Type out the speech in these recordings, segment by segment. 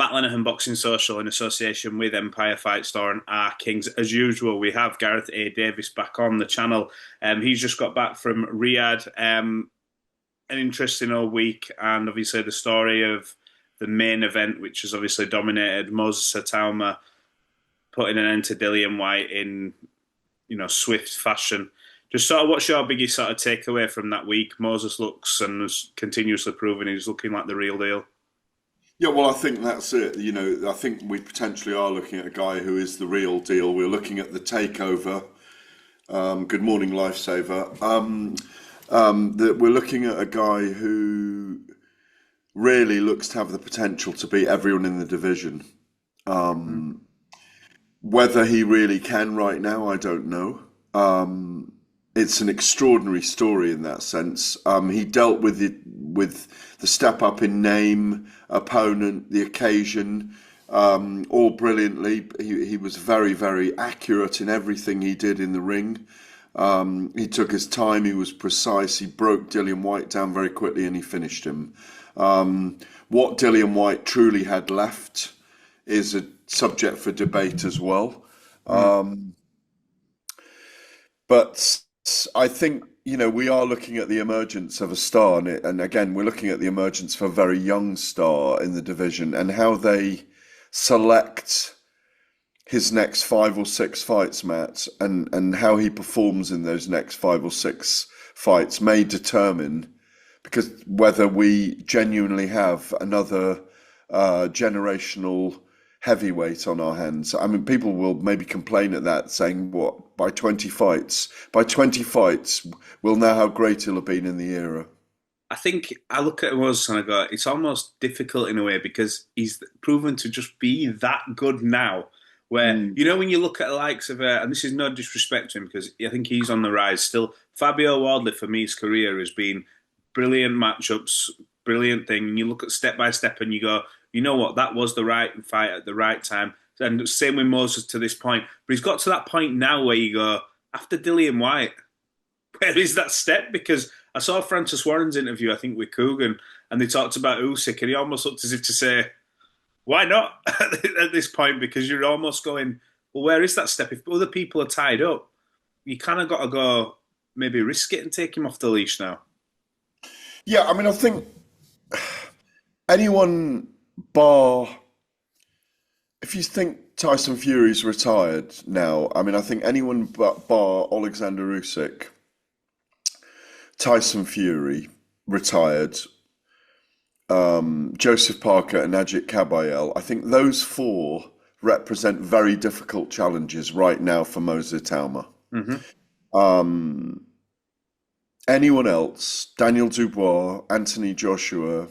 Matt Lenihan Boxing Social in association with Empire Fight Store and R Kings. As usual, we have Gareth A. Davies back on the channel. He's just got back from Riyadh. An interesting old week, and obviously the story of the main event, which has obviously dominated Moses Itauma, putting an end to Dillian Whyte in, swift fashion. Just sort of, what's your biggest sort of takeaway from that week? Moses looks and has continuously proven he's looking like the real deal. Yeah, well, I think that's it. I think we potentially are looking at a guy who is the real deal. We're looking at the takeover. Good morning, Lifesaver. That we're looking at a guy who really looks to have the potential to beat everyone in the division. Whether he really can right now, I don't know. It's an extraordinary story in that sense. He dealt with the step up in name, opponent, the occasion, all brilliantly. He was very, very accurate in everything he did in the ring. He took his time, he was precise, he broke Dillian Whyte down very quickly and he finished him. What Dillian Whyte truly had left is a subject for debate as well. But I think, we are looking at the emergence of a star, and again, we're looking at the emergence of a very young star in the division, and how they select his next 5 or 6 fights, Matt, and how he performs in those next 5 or 6 fights may determine, because whether we genuinely have another generational heavyweight on our hands. I mean, people will maybe complain at that, saying, what, by 20 fights? By 20 fights, we'll know how great he'll have been in the era. I think I look at Moses and I go, it's almost difficult in a way because he's proven to just be that good now. Where, when you look at the likes of, and this is no disrespect to him because I think he's on the rise still, Fabio Wardley, for me, his career has been brilliant matchups, brilliant thing. And you look at step by step and you go, you know what, that was the right fight at the right time. And same with Moses to this point. But he's got to that point now where you go, after Dillian Whyte, where is that step? Because I saw Francis Warren's interview, I think, with Coogan, and they talked about Usyk, and he almost looked as if to say, why not at this point? Because you're almost going, well, where is that step? If other people are tied up, you kind of got to go, maybe risk it and take him off the leash now. Yeah, I mean, I think anyone bar, if you think Tyson Fury's retired now, I mean, I think anyone but bar Oleksandr Usyk, Tyson Fury retired, Joseph Parker and Ajit Kabayel, I think those 4 represent very difficult challenges right now for Moses Itauma. Anyone else, Daniel Dubois, Anthony Joshua,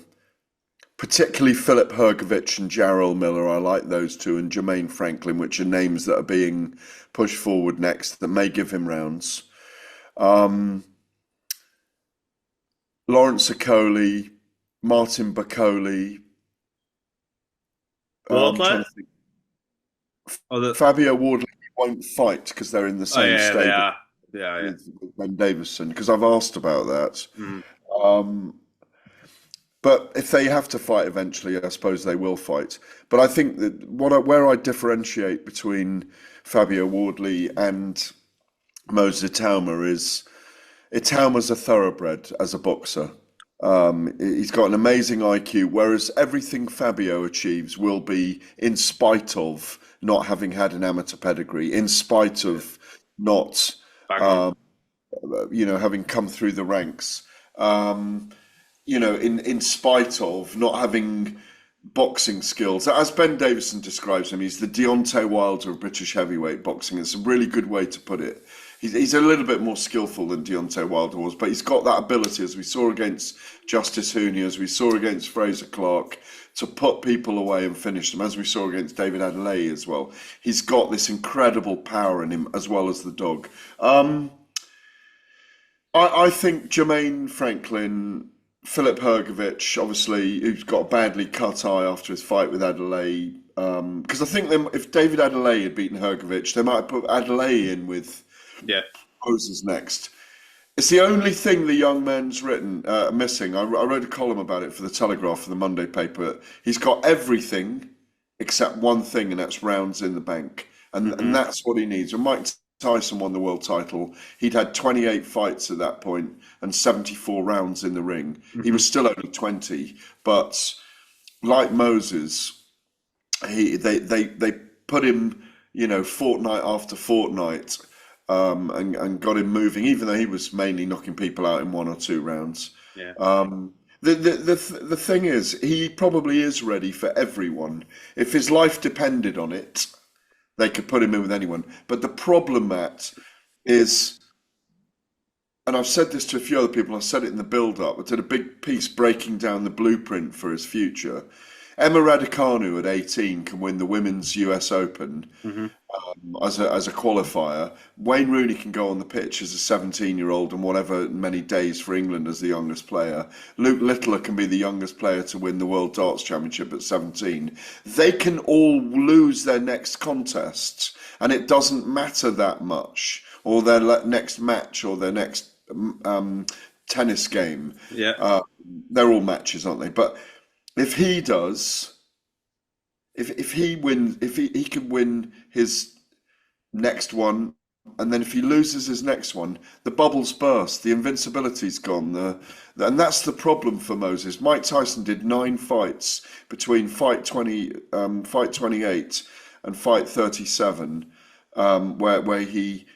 particularly Filip Hrgović and Jarrell Miller, I like those 2, and Jermaine Franklin, which are names that are being pushed forward next that may give him rounds. Lawrence Okoli, Martin Bakole, Wardley? Fabio Wardley won't fight because they're in the same stable. They are. Yeah. With Ben Davison, because I've asked about that. But if they have to fight eventually, I suppose they will fight. But I think that where I differentiate between Fabio Wardley and Moses Itauma is Itauma's a thoroughbred as a boxer. He's got an amazing IQ, whereas everything Fabio achieves will be in spite of not having had an amateur pedigree, in spite of not, having come through the ranks. In spite of not having boxing skills. As Ben Davison describes him, he's the Deontay Wilder of British heavyweight boxing. It's a really good way to put it. He's a little bit more skillful than Deontay Wilder was, but he's got that ability, as we saw against Justice Hooney, as we saw against Fraser Clark, to put people away and finish them, as we saw against David Adeleye as well. He's got this incredible power in him, as well as the dog. I think Jermaine Franklin, Filip Hrgović, obviously, who's got a badly cut eye after his fight with Adeleye, because I think if David Adeleye had beaten Hrgović, they might have put Adeleye in with Moses next. It's the only thing the young man's missing. I wrote a column about it for the Telegraph, for the Monday paper. He's got everything except one thing, and that's rounds in the bank. And Hmm. that's what he needs. When Mike Tyson won the world title, he'd had 28 fights at that point and 74 rounds in the ring. He Hmm. was still only 20, but like Moses, they put him, fortnight after fortnight, and got him moving, even though he was mainly knocking people out in 1 or 2 rounds. Yeah. The thing is, he probably is ready for everyone. If his life depended on it, they could put him in with anyone. But the problem, Matt, is, and I've said this to a few other people, I said it in the build-up, I did a big piece breaking down the blueprint for his future. Emma Raducanu at 18 can win the Women's US Open Hmm. as a qualifier. Wayne Rooney can go on the pitch as a 17-year-old and whatever many days for England as the youngest player. Luke Littler can be the youngest player to win the World Darts Championship at 17. They can all lose their next contests, and it doesn't matter that much, or their next match, or their next tennis game. Yeah. Uh, they're all matches, aren't they? But if he does, if he wins, if he can win his next one, and then if he loses his next one, the bubbles burst, the invincibility's gone. And that's the problem for Moses. Mike Tyson did 9 fights between fight 28 and fight 37, where he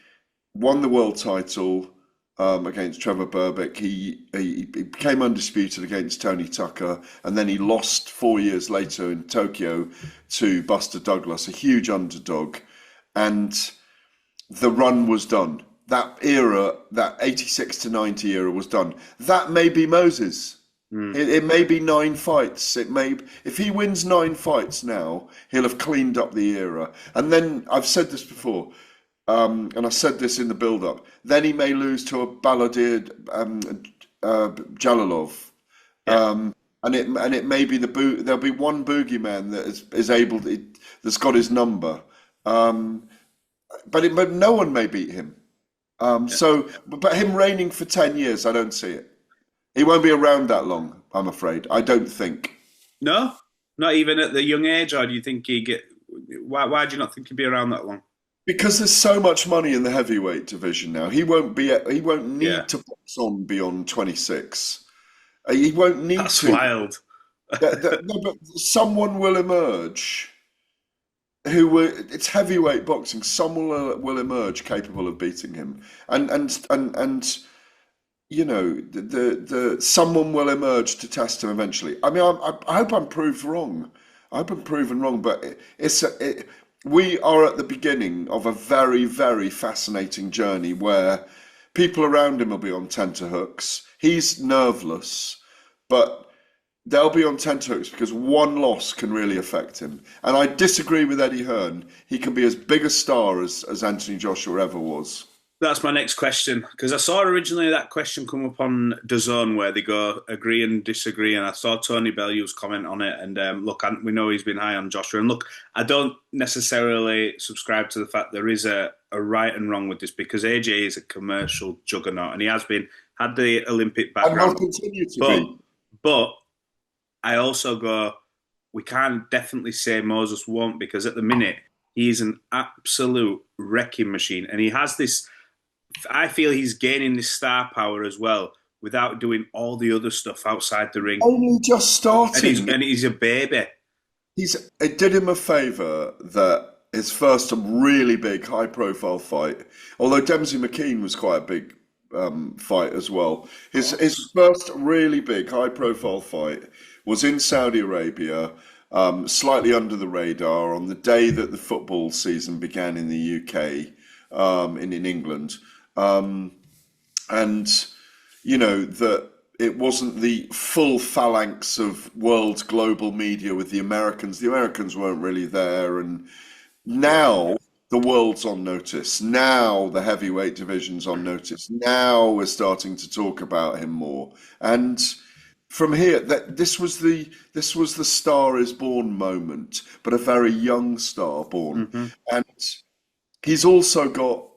won the world title against Trevor Berbick. He became undisputed against Tony Tucker, and then he lost 4 years later in Tokyo to Buster Douglas, a huge underdog. And the run was done. That era, that 86 to 90 era was done. That may be Moses. Mm. It may be 9 fights. If he wins 9 fights now, he'll have cleaned up the era. And then, I've said this before, and I said this in the build-up, then he may lose to a Baladir Jalalov. Yeah. And it may be there'll be one boogeyman that is able that's got his number. But no one may beat him. Yeah. But him reigning for 10 years, I don't see it. He won't be around that long, I'm afraid. I don't think. No, not even at the young age, or do you think he get? Why do you not think he'd be around that long? Because there's so much money in the heavyweight division now. He won't Yeah, need to box on beyond 26. He won't need that's to. wild. No, but someone will emerge it's heavyweight boxing. Someone will emerge capable of beating him. And the someone will emerge to test him eventually. I mean, I hope I'm proved wrong. I hope I'm proven wrong, but we are at the beginning of a very, very fascinating journey where people around him will be on tenterhooks. He's nerveless, but they'll be on tenterhooks because one loss can really affect him. And I disagree with Eddie Hearn. He can be as big a star as Anthony Joshua ever was. That's my next question, because I saw originally that question come up on DAZN where they go agree and disagree, and I saw Tony Bellew's comment on it. And look, we know he's been high on Joshua, and look, I don't necessarily subscribe to the fact there is a right and wrong with this, because AJ is a commercial juggernaut, and he has had the Olympic And will background, continue to but be. but I also go, we can't definitely say Moses won't, because at the minute he is an absolute wrecking machine, and he has this. I feel he's gaining this star power as well without doing all the other stuff outside the ring. Only just starting. And he's a baby. It did him a favour that his first really big, high-profile fight, although Dempsey McKean was quite a big fight as well. His first really big, high-profile fight was in Saudi Arabia, slightly under the radar, on the day that the football season began in the UK, in England. And that it wasn't the full phalanx of world global media with the Americans. The Americans weren't really there, and now the world's on notice. Now the heavyweight division's on notice. Now we're starting to talk about him more. And from here, this was the Star is Born moment, but a very young star born. Mm-hmm. And he's also got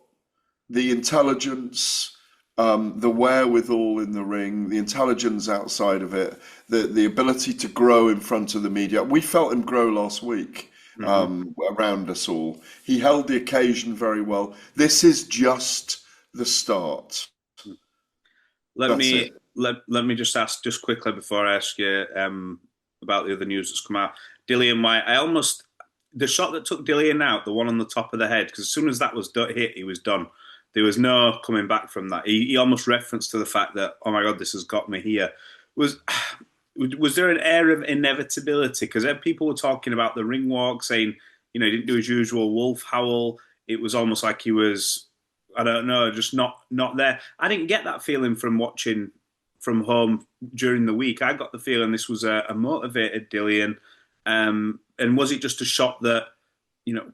the intelligence, the wherewithal in the ring, the intelligence outside of it, the ability to grow in front of the media. We felt him grow last week. Hmm. around us all. He held the occasion very well. This is just the start. Let That's me it. let me just ask just quickly before I ask you about the other news that's come out. Dillian Whyte, I almost the shot that took Dillian out, the one on the top of the head, because as soon as that was hit, he was done. There was no coming back from that. He almost referenced to the fact that, oh my God, this has got me here. Was was there an air of inevitability? Because people were talking about the ring walk, saying, he didn't do his usual wolf howl. It was almost like he was, I don't know, just not there. I didn't get that feeling from watching from home during the week. I got the feeling this was a motivated Dillian. And was it just a shot that,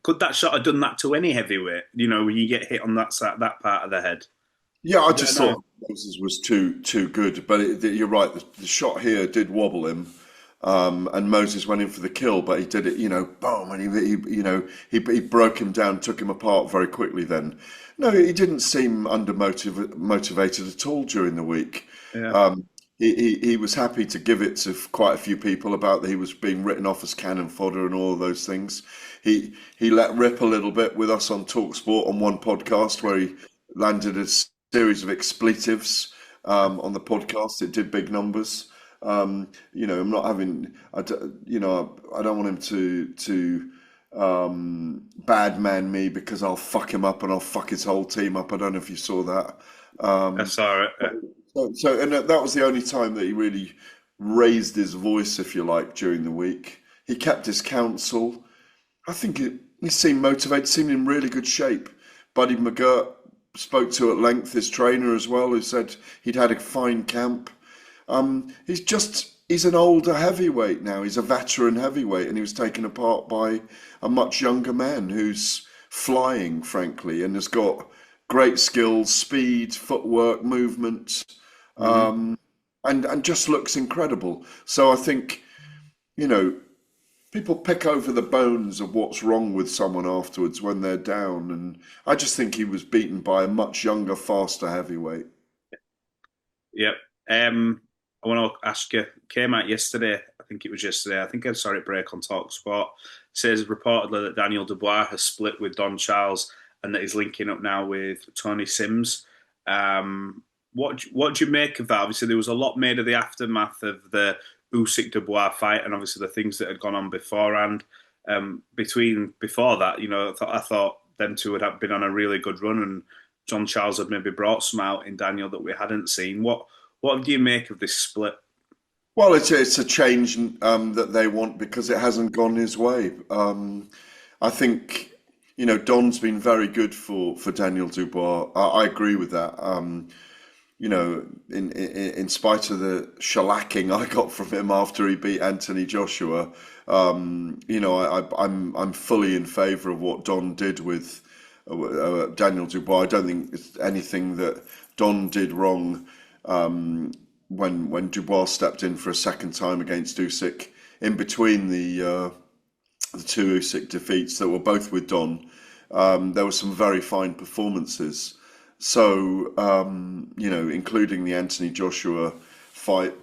could that shot have done that to any heavyweight? When you get hit on that part of the head. Yeah, I I don't just know. thought Moses was too good, but you're right. The shot here did wobble him, and Moses went in for the kill, but he did it, boom, and he broke him down, took him apart very quickly. Then, no, he didn't seem motivated at all during the week. Yeah. Um, he was happy to give it to quite a few people about that he was being written off as cannon fodder and all of those things. He let rip a little bit with us on Talksport on one podcast where he landed a series of expletives on the podcast. It did big numbers. I'm not having, I don't want him to bad man me because I'll fuck him up and I'll fuck his whole team up. I don't know if you saw that. I saw it. And that was the only time that he really raised his voice, if you like, during the week. He kept his counsel. I think he seemed motivated, seemed in really good shape. Buddy McGirt spoke to at length his trainer as well, who said he'd had a fine camp. He's an older heavyweight now. He's a veteran heavyweight, and he was taken apart by a much younger man who's flying, frankly, and has got great skills, speed, footwork, movement, Hmm. and just looks incredible. So I think, you know, people pick over the bones of what's wrong with someone afterwards when they're down, and I just think he was beaten by a much younger, faster heavyweight. Yep. I want to ask you. Came out yesterday. I think it was yesterday. I think I saw it break on Talksport. Says reportedly that Daniel Dubois has split with Don Charles and that he's linking up now with Tony Sims. What do you make of that? Obviously, there was a lot made of the aftermath of the Usyk Dubois fight, and obviously the things that had gone on beforehand. Before that, I thought them two had been on a really good run, and John Charles had maybe brought some out in Daniel that we hadn't seen. What do you make of this split? Well, it's a change that they want because it hasn't gone his way. I think Don's been very good for Daniel Dubois. I agree with that. In spite of the shellacking I got from him after he beat Anthony Joshua, I'm fully in favour of what Don did with Daniel Dubois. I don't think it's anything that Don did wrong. When Dubois stepped in for a second time against Usyk, in between the two Usyk defeats that were both with Don, there were some very fine performances. So, including the Anthony Joshua fight,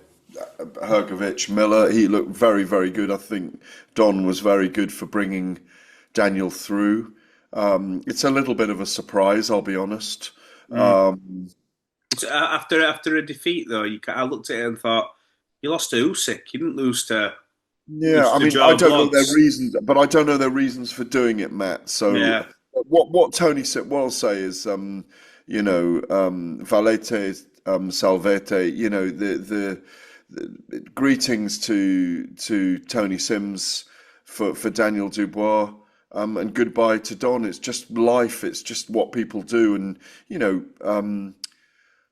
Hergovich, Miller, he looked very, very good. I think Don was very good for bringing Daniel through. It's a little bit of a surprise, I'll be honest. Mm. Um, It's, after a defeat though, I looked at it and thought you lost to Usyk. You didn't Yeah, lose I to mean, I Joe don't know their Bloggs. reasons, but I don't know their reasons for doing it, Matt. So, Yeah. what Tony will say is, valete salvete. The greetings to Tony Sims for Daniel Dubois, and goodbye to Don. It's just life. It's just what people do, and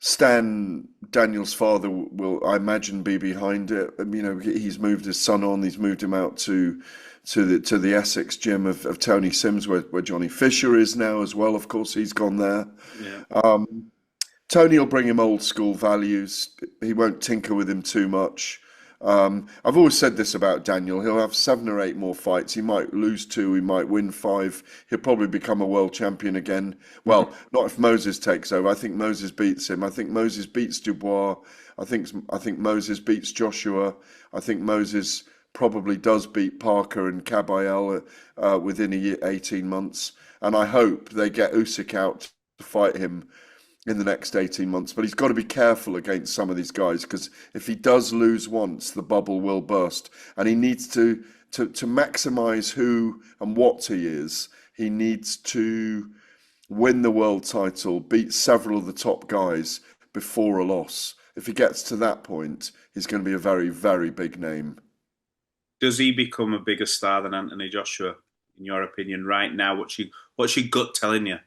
Stan, Daniel's father, will, I imagine, be behind it. He's moved his son on. He's moved him out to the Essex gym of Tony Sims, where Johnny Fisher is now as well. Of course, he's gone there. Yeah. Tony will bring him old school values. He won't tinker with him too much. I've always said this about Daniel. He'll have 7 or 8 more fights. He might lose 2. He might win 5. He'll probably become a world champion again. Well, not if Moses takes over. I think Moses beats him. I think Moses beats Dubois. I think Moses beats Joshua. I think Moses probably does beat Parker and Kabayel within 18 months. And I hope they get Usyk out to fight him in the next 18 months. But he's got to be careful against some of these guys, because if he does lose once, the bubble will burst. And he needs to maximise who and what he is. He needs to win the world title, beat several of the top guys before a loss. If he gets to that point, he's going to be a very, very big name. Does he become a bigger star than Anthony Joshua, in your opinion, right now? What's your gut telling you?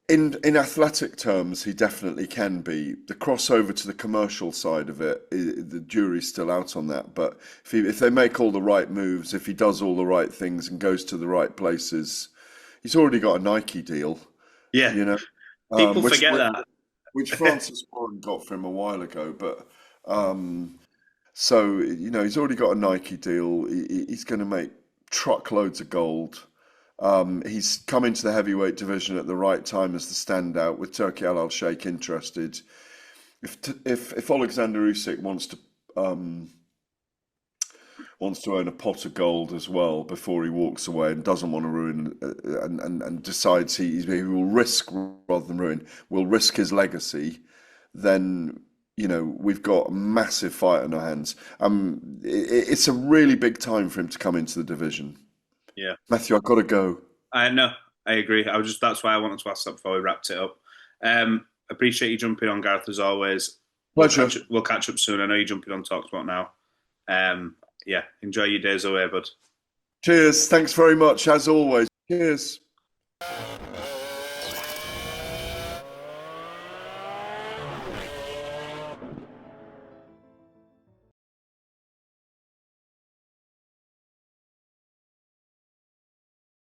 In athletic terms, he definitely can be. The crossover to the commercial side of it, the jury's still out on that. But if they make all the right moves, if he does all the right things and goes to the right places, he's already got a Nike deal, Yeah, you know, people which forget that. which Francis Warren got for him a while ago. But so he's already got a Nike deal. He's going to make truckloads of gold. He's come into the heavyweight division at the right time as the standout, with Turki Al Sheikh interested. If Oleksandr Usyk wants to earn a pot of gold as well before he walks away, and doesn't want to ruin and decides he will risk rather than ruin, will risk his legacy, then we've got a massive fight on our hands. It's a really big time for him to come into the division. Yeah, Matthew, I've got to go. I know. I agree. That's why I wanted to ask that before we wrapped it up. Appreciate you jumping on, Gareth, as always. Pleasure. We'll catch up soon. I know you're jumping on TalkSport now. Yeah, enjoy your days away, bud. Cheers. Thanks very much, as always. Cheers.